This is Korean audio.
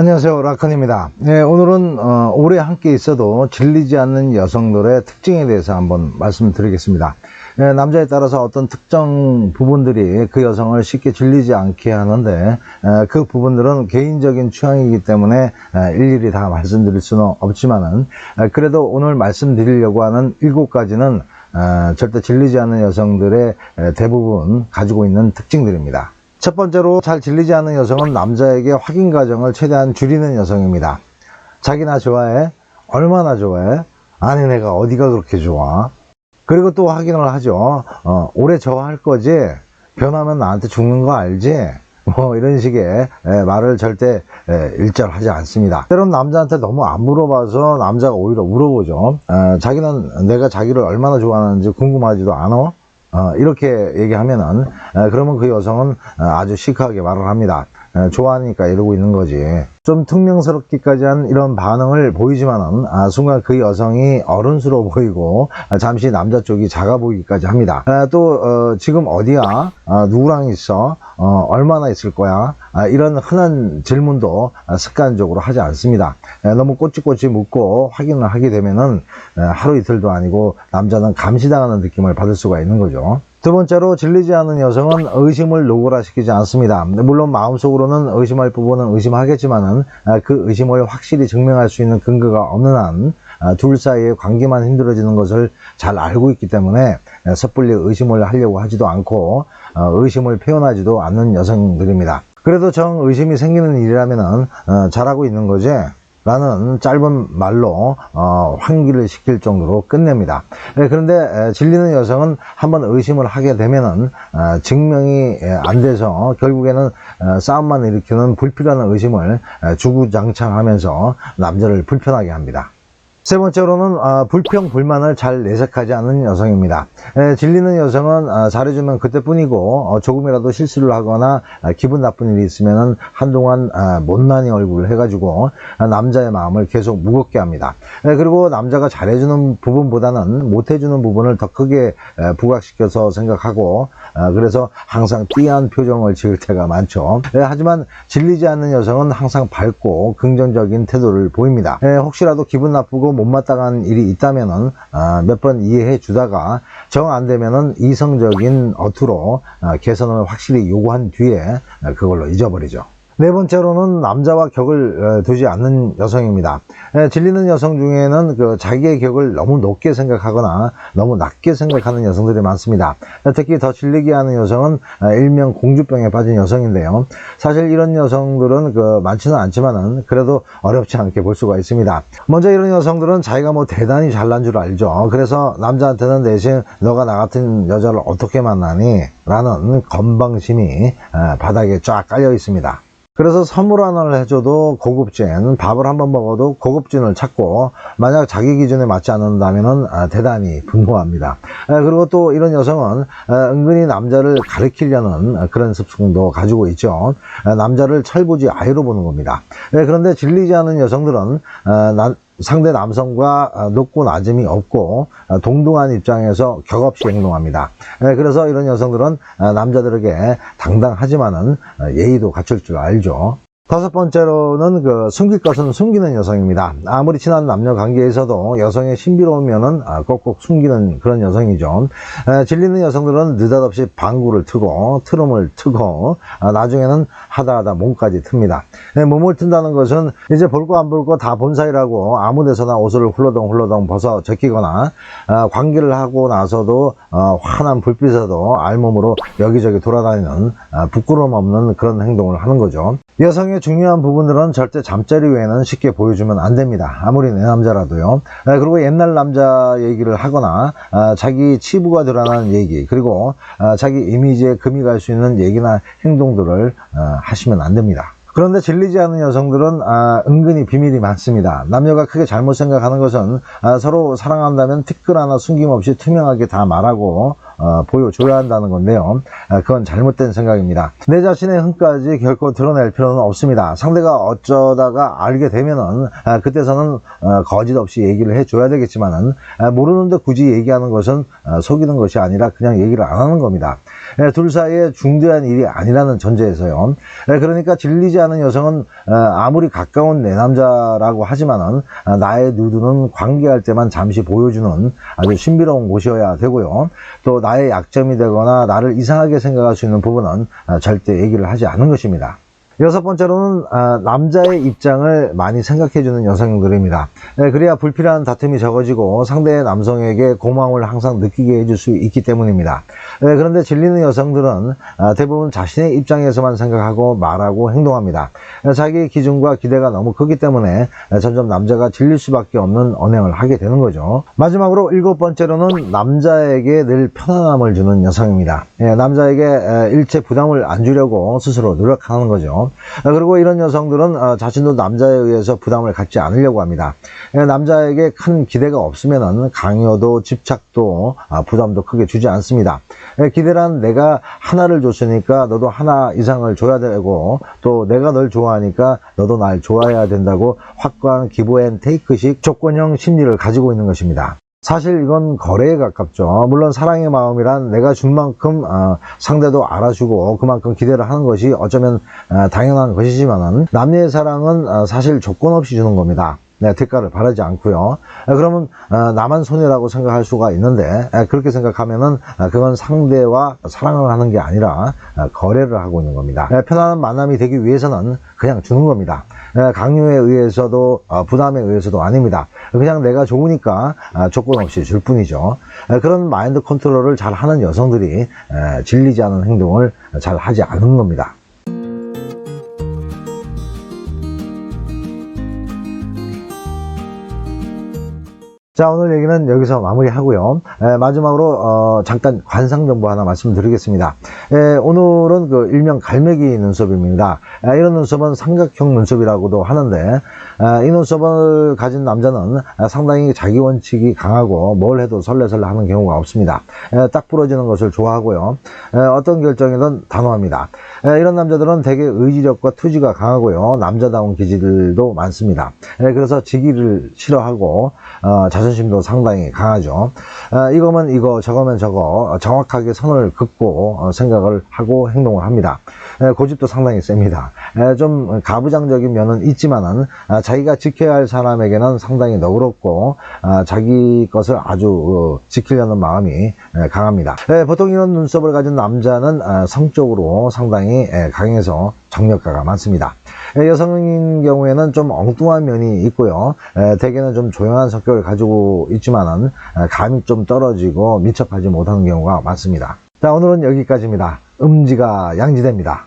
안녕하세요, 라컨입니다. 네, 오늘은 오래 함께 있어도 질리지 않는 여성들의 특징에 대해서 한번 말씀드리겠습니다. 네, 남자에 따라서 어떤 특정 부분들이 그 여성을 쉽게 질리지 않게 하는데 그 부분들은 개인적인 취향이기 때문에 일일이 다 말씀드릴 수는 없지만은 그래도 오늘 말씀드리려고 하는 7가지는 절대 질리지 않는 여성들의 대부분 가지고 있는 특징들입니다. 첫 번째로 잘 질리지 않는 여성은 남자에게 확인 과정을 최대한 줄이는 여성입니다. 자기 나 좋아해? 얼마나 좋아해? 아니 내가 어디가 그렇게 좋아? 그리고 또 확인을 하죠. 오래 좋아할 거지? 변하면 나한테 죽는 거 알지? 뭐 이런 식의 말을 절대 일절하지 않습니다. 때론 남자한테 너무 안 물어봐서 남자가 오히려 물어보죠. 자기는 내가 자기를 얼마나 좋아하는지 궁금하지도 않아? 이렇게 얘기하면은 그러면 그 여성은 아주 시크하게 말을 합니다. 좋아하니까 이러고 있는 거지. 좀 퉁명스럽기까지 한 이런 반응을 보이지만은 순간 그 여성이 어른스러워 보이고 잠시 남자 쪽이 작아 보이기까지 합니다. 또 지금 어디야? 누구랑 있어? 얼마나 있을 거야? 이런 흔한 질문도 습관적으로 하지 않습니다. 너무 꼬치꼬치 묻고 확인을 하게 되면은 하루 이틀도 아니고 남자는 감시당하는 느낌을 받을 수가 있는 거죠. 두 번째로 질리지 않는 여성은 의심을 노골화시키지 않습니다. 물론 마음속으로는 의심할 부분은 의심하겠지만은 그 의심을 확실히 증명할 수 있는 근거가 없는 한 둘 사이의 관계만 힘들어지는 것을 잘 알고 있기 때문에 섣불리 의심을 하려고 하지도 않고 의심을 표현하지도 않는 여성들입니다. 그래도 정 의심이 생기는 일이라면은 잘하고 있는 거지? 라는 짧은 말로 환기를 시킬 정도로 끝냅니다. 그런데 질리는 여성은 한번 의심을 하게 되면은 증명이 안 돼서 결국에는 싸움만 일으키는 불필요한 의심을 주구장창하면서 남자를 불편하게 합니다. 세 번째로는 불평, 불만을 잘 내색하지 않는 여성입니다. 질리는 여성은 잘해주면 그때뿐이고 조금이라도 실수를 하거나 기분 나쁜 일이 있으면 한동안 못난이 얼굴을 해가지고 남자의 마음을 계속 무겁게 합니다. 그리고 남자가 잘해주는 부분보다는 못해주는 부분을 더 크게 부각시켜서 생각하고 그래서 항상 띠한 표정을 지을 때가 많죠. 하지만 질리지 않는 여성은 항상 밝고 긍정적인 태도를 보입니다. 혹시라도 기분 나쁘고 못마땅한 일이 있다면은 몇 번 이해해 주다가 정 안 되면은 이성적인 어투로 개선을 확실히 요구한 뒤에 그걸로 잊어버리죠. 네 번째로는 남자와 격을 두지 않는 여성입니다. 질리는 여성 중에는 자기의 격을 너무 높게 생각하거나 너무 낮게 생각하는 여성들이 많습니다. 특히 더 질리게 하는 여성은 일명 공주병에 빠진 여성인데요. 사실 이런 여성들은 많지는 않지만은 그래도 어렵지 않게 볼 수가 있습니다. 먼저 이런 여성들은 자기가 뭐 대단히 잘난 줄 알죠. 그래서 남자한테는 대신 너가 나 같은 여자를 어떻게 만나니? 라는 건방심이 바닥에 쫙 깔려 있습니다. 그래서 선물 하나를 해줘도 고급진, 밥을 한번 먹어도 고급진을 찾고 만약 자기 기준에 맞지 않는다면 대단히 분노합니다. 그리고 또 이런 여성은 은근히 남자를 가리키려는 그런 습성도 가지고 있죠. 남자를 철부지 아이로 보는 겁니다. 그런데 질리지 않은 여성들은 상대 남성과 높고 낮음이 없고 동등한 입장에서 격없이 행동합니다. 그래서 이런 여성들은 남자들에게 당당하지만은 예의도 갖출 줄 알죠. 다섯 번째로는 숨길 것은 숨기는 여성입니다. 아무리 친한 남녀 관계에서도 여성의 신비로우면은 꼭꼭 숨기는 그런 여성이죠. 질리는 여성들은 느닷없이 방구를 트고 트름을 트고 나중에는 하다 몸까지 틉니다. 몸을 튼다는 것은 이제 볼 거 안 볼 거 다 본 사이라고 아무 데서나 옷을 훌러덩 벗어 제끼거나 관계를 하고 나서도 환한 불빛에도 알몸으로 여기저기 돌아다니는 부끄러움 없는 그런 행동을 하는 거죠. 여성의 중요한 부분들은 절대 잠자리 외에는 쉽게 보여주면 안 됩니다. 아무리 내 남자라도요. 그리고 옛날 남자 얘기를 하거나 자기 치부가 드러나는 얘기 그리고 자기 이미지에 금이 갈 수 있는 얘기나 행동들을 하시면 안 됩니다. 그런데 질리지 않는 여성들은 은근히 비밀이 많습니다. 남녀가 크게 잘못 생각하는 것은 서로 사랑한다면 티끌 하나 숨김없이 투명하게 다 말하고 보여줘야 한다는 건데요. 그건 잘못된 생각입니다. 내 자신의 흥까지 결코 드러낼 필요는 없습니다. 상대가 어쩌다가 알게 되면은 그때서는 거짓 없이 얘기를 해줘야 되겠지만은 모르는데 굳이 얘기하는 것은 속이는 것이 아니라 그냥 얘기를 안 하는 겁니다. 둘 사이에 중대한 일이 아니라는 전제에서요. 그러니까 질리지 않은 여성은 아무리 가까운 내 남자라고 하지만은 나의 누드는 관계할 때만 잠시 보여주는 아주 신비로운 곳이어야 되고요. 또 나의 약점이 되거나 나를 이상하게 생각할 수 있는 부분은 절대 얘기를 하지 않는 것입니다. 여섯 번째로는 남자의 입장을 많이 생각해주는 여성들입니다. 그래야 불필요한 다툼이 적어지고 상대의 남성에게 고마움을 항상 느끼게 해줄 수 있기 때문입니다. 그런데 질리는 여성들은 대부분 자신의 입장에서만 생각하고 말하고 행동합니다. 자기의 기준과 기대가 너무 크기 때문에 점점 남자가 질릴 수밖에 없는 언행을 하게 되는 거죠. 마지막으로 일곱 번째로는 남자에게 늘 편안함을 주는 여성입니다. 남자에게 일체 부담을 안 주려고 스스로 노력하는 거죠. 그리고 이런 여성들은 자신도 남자에 의해서 부담을 갖지 않으려고 합니다. 남자에게 큰 기대가 없으면 강요도 집착도 부담도 크게 주지 않습니다. 기대란 내가 하나를 줬으니까 너도 하나 이상을 줘야 되고 또 내가 널 좋아하니까 너도 날 좋아해야 된다고 확고한 기브 앤 테이크식 조건형 심리를 가지고 있는 것입니다. 사실 이건 거래에 가깝죠. 물론 사랑의 마음이란 내가 준 만큼 상대도 알아주고 그만큼 기대를 하는 것이 어쩌면 당연한 것이지만 남녀의 사랑은 사실 조건 없이 주는 겁니다. 대가를 바라지 않고요. 그러면 나만 손해라고 생각할 수가 있는데 그렇게 생각하면은 그건 상대와 사랑을 하는 게 아니라 거래를 하고 있는 겁니다. 편안한 만남이 되기 위해서는 그냥 주는 겁니다. 강요에 의해서도 부담에 의해서도 아닙니다. 그냥 내가 좋으니까 조건 없이 줄 뿐이죠. 그런 마인드 컨트롤을 잘 하는 여성들이 질리지 않은 행동을 잘 하지 않는 겁니다. 자, 오늘 얘기는 여기서 마무리하고요. 마지막으로 잠깐 관상 정보 하나 말씀드리겠습니다. 오늘은 그 일명 갈매기 눈썹입니다. 이런 눈썹은 삼각형 눈썹이라고도 하는데 이 눈썹을 가진 남자는 상당히 자기 원칙이 강하고 뭘 해도 설레설레 하는 경우가 없습니다. 딱 부러지는 것을 좋아하고요. 어떤 결정이든 단호합니다. 이런 남자들은 되게 의지력과 투지가 강하고요. 남자다운 기질도 많습니다. 그래서 지기를 싫어하고 자존심도 상당히 강하죠. 이거면 이거 저거면 저거 정확하게 선을 긋고 생각을 하고 행동을 합니다. 고집도 상당히 셉니다. 좀 가부장적인 면은 있지만은 자기가 지켜야 할 사람에게는 상당히 너그럽고 자기 것을 아주 지키려는 마음이 강합니다. 보통 이런 눈썹을 가진 남자는 성적으로 상당히 강해서 정력가가 많습니다. 여성인 경우에는 좀 엉뚱한 면이 있고요. 대개는 좀 조용한 성격을 가지고 있지만은 감이 좀 떨어지고 민첩하지 못하는 경우가 많습니다. 자, 오늘은 여기까지입니다. 음지가 양지됩니다.